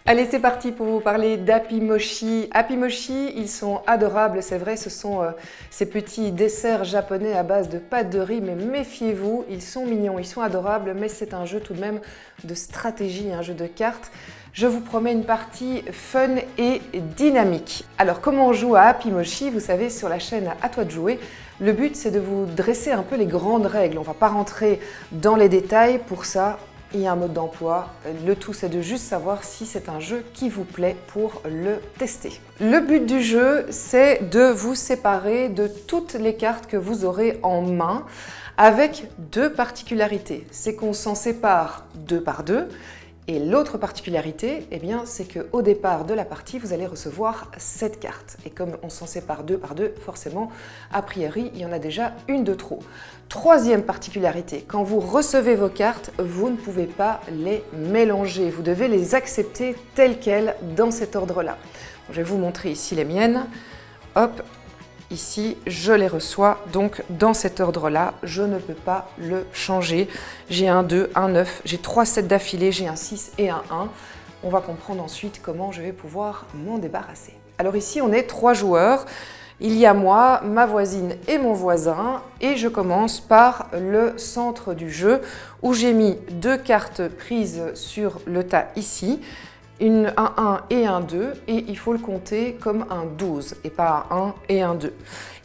Allez, c'est parti pour vous parler d'Happy Mochi. Happy Mochi, ils sont adorables, c'est vrai, ce sont ces petits desserts japonais à base de pâte de riz, mais méfiez-vous, ils sont mignons, ils sont adorables, mais c'est un jeu tout de même de stratégie, un jeu de cartes. Je vous promets une partie fun et dynamique. Alors, comment on joue à Happy Mochi? Vous savez, sur la chaîne À toi de jouer, le but c'est de vous dresser un peu les grandes règles. On ne va pas rentrer dans les détails, pour ça, il y a un mode d'emploi. Le tout, c'est de juste savoir si c'est un jeu qui vous plaît pour le tester. Le but du jeu, c'est de vous séparer de toutes les cartes que vous aurez en main avec deux particularités. C'est qu'on s'en sépare deux par deux. Et l'autre particularité, eh bien, c'est qu'au départ de la partie, vous allez recevoir 7 cartes. Et comme on s'en sépare deux par deux, forcément, a priori, il y en a déjà une de trop. Troisième particularité, quand vous recevez vos cartes, vous ne pouvez pas les mélanger. Vous devez les accepter telles quelles dans cet ordre-là. Je vais vous montrer ici les miennes. Hop, ici, je les reçois, donc dans cet ordre-là, je ne peux pas le changer. J'ai un 2, un 9, j'ai 3 sets d'affilée, j'ai un 6 et un 1. On va comprendre ensuite comment je vais pouvoir m'en débarrasser. Alors ici, on est 3 joueurs. Il y a moi, ma voisine et mon voisin. Et je commence par le centre du jeu où j'ai mis 2 cartes prises sur le tas ici. Un 1 et un 2, et il faut le compter comme un 12 et pas un 1 et un 2.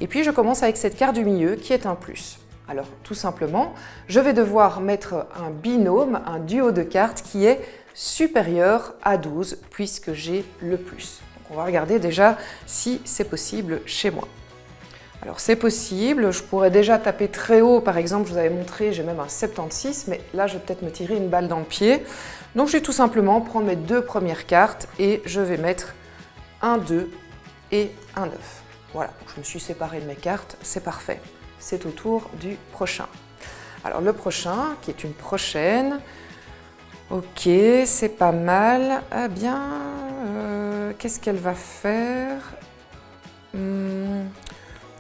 Et puis je commence avec cette carte du milieu qui est un plus. Alors tout simplement, je vais devoir mettre un binôme, un duo de cartes qui est supérieur à 12 puisque j'ai le plus. Donc on va regarder déjà si c'est possible chez moi. Alors c'est possible, je pourrais déjà taper très haut, par exemple, je vous avais montré, j'ai même un 76, mais là je vais peut-être me tirer une balle dans le pied. Donc je vais tout simplement prendre mes 2 premières cartes et je vais mettre un 2 et un 9. Voilà, je me suis séparée de mes cartes, c'est parfait. C'est au tour du prochain. Alors le prochain, qui est une prochaine, ok, c'est pas mal. Ah bien, qu'est-ce qu'elle va faire?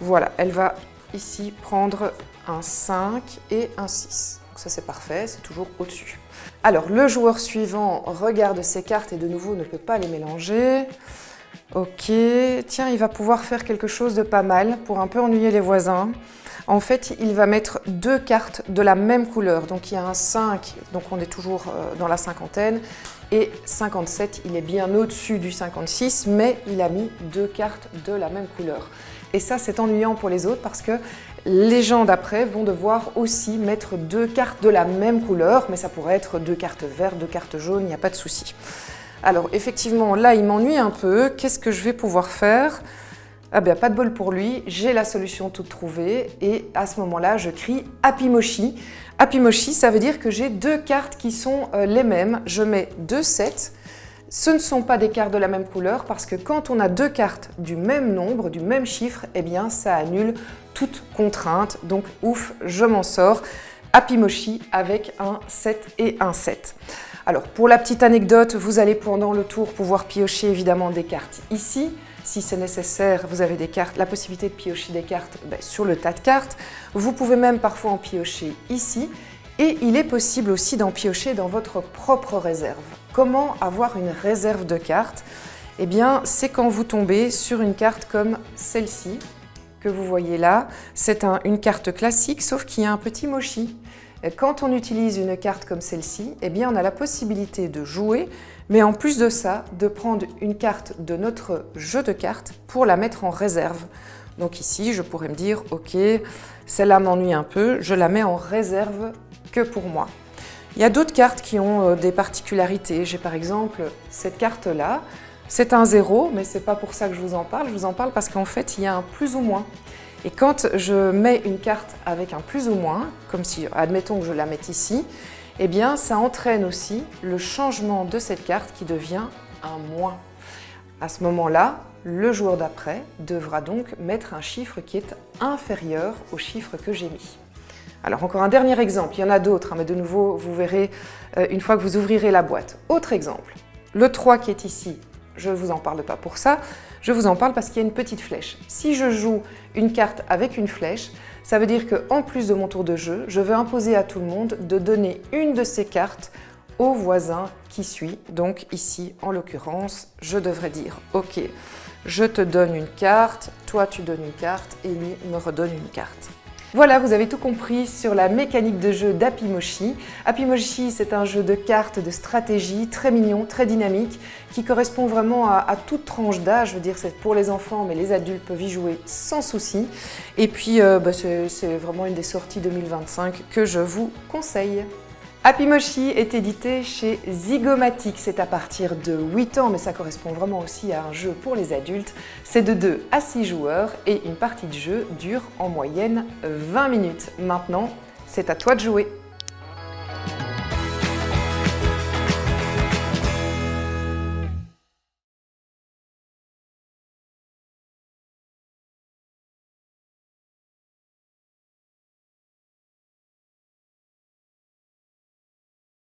Voilà, elle va ici prendre un 5 et un 6. Donc ça c'est parfait, c'est toujours au-dessus. Alors le joueur suivant regarde ses cartes et de nouveau ne peut pas les mélanger. Ok, tiens, il va pouvoir faire quelque chose de pas mal pour un peu ennuyer les voisins. En fait, il va mettre 2 cartes de la même couleur. Donc il y a un 5, donc on est toujours dans la cinquantaine. Et 57, il est bien au-dessus du 56, mais il a mis 2 cartes de la même couleur. Et ça, c'est ennuyant pour les autres parce que les gens d'après vont devoir aussi mettre 2 cartes de la même couleur, mais ça pourrait être 2 cartes vertes, 2 cartes jaunes, il n'y a pas de souci. Alors effectivement, là, il m'ennuie un peu. Qu'est-ce que je vais pouvoir faire? Ah bien, pas de bol pour lui, j'ai la solution toute trouvée et à ce moment-là, je crie Happy Mochi. Happy Mochi, ça veut dire que j'ai 2 cartes qui sont les mêmes. Je mets 2 sets. Ce ne sont pas des cartes de la même couleur parce que quand on a 2 cartes du même nombre, du même chiffre, eh bien ça annule toute contrainte. Donc ouf, je m'en sors. Happy Mochi avec un 7 et un 7. Alors pour la petite anecdote, vous allez pendant le tour pouvoir piocher évidemment des cartes ici. Si c'est nécessaire, vous avez la possibilité de piocher des cartes sur le tas de cartes. Vous pouvez même parfois en piocher ici. Et il est possible aussi d'en piocher dans votre propre réserve. Comment avoir une réserve de cartes? Eh bien, c'est quand vous tombez sur une carte comme celle-ci, que vous voyez là. C'est une carte classique, sauf qu'il y a un petit mochi. Et quand on utilise une carte comme celle-ci, eh bien, on a la possibilité de jouer, mais en plus de ça, de prendre une carte de notre jeu de cartes pour la mettre en réserve. Donc ici, je pourrais me dire, ok, celle-là m'ennuie un peu, je la mets en réserve que pour moi. Il y a d'autres cartes qui ont des particularités. J'ai par exemple cette carte-là, c'est un 0, mais c'est pas pour ça que je vous en parle. Je vous en parle parce qu'en fait, il y a un plus ou moins. Et quand je mets une carte avec un plus ou moins, comme si, admettons que je la mette ici, eh bien, ça entraîne aussi le changement de cette carte qui devient un moins. À ce moment-là, le joueur d'après devra donc mettre un chiffre qui est inférieur au chiffre que j'ai mis. Alors encore un dernier exemple, il y en a d'autres, mais de nouveau vous verrez une fois que vous ouvrirez la boîte. Autre exemple, le 3 qui est ici, je ne vous en parle pas pour ça, je vous en parle parce qu'il y a une petite flèche. Si je joue une carte avec une flèche, ça veut dire qu'en plus de mon tour de jeu, je veux imposer à tout le monde de donner une de ces cartes au voisin qui suit. Donc ici, en l'occurrence, je devrais dire « Ok, je te donne une carte, toi tu donnes une carte et lui me redonne une carte ». Voilà, vous avez tout compris sur la mécanique de jeu d'Happy Moshi. Happy Moshi, c'est un jeu de cartes de stratégie très mignon, très dynamique, qui correspond vraiment à toute tranche d'âge. Je veux dire, c'est pour les enfants, mais les adultes peuvent y jouer sans souci. Et puis, c'est vraiment une des sorties 2025 que je vous conseille. Happy Moshi est édité chez Zygomatic, c'est à partir de 8 ans, mais ça correspond vraiment aussi à un jeu pour les adultes. C'est de 2 à 6 joueurs et une partie de jeu dure en moyenne 20 minutes. Maintenant, c'est à toi de jouer.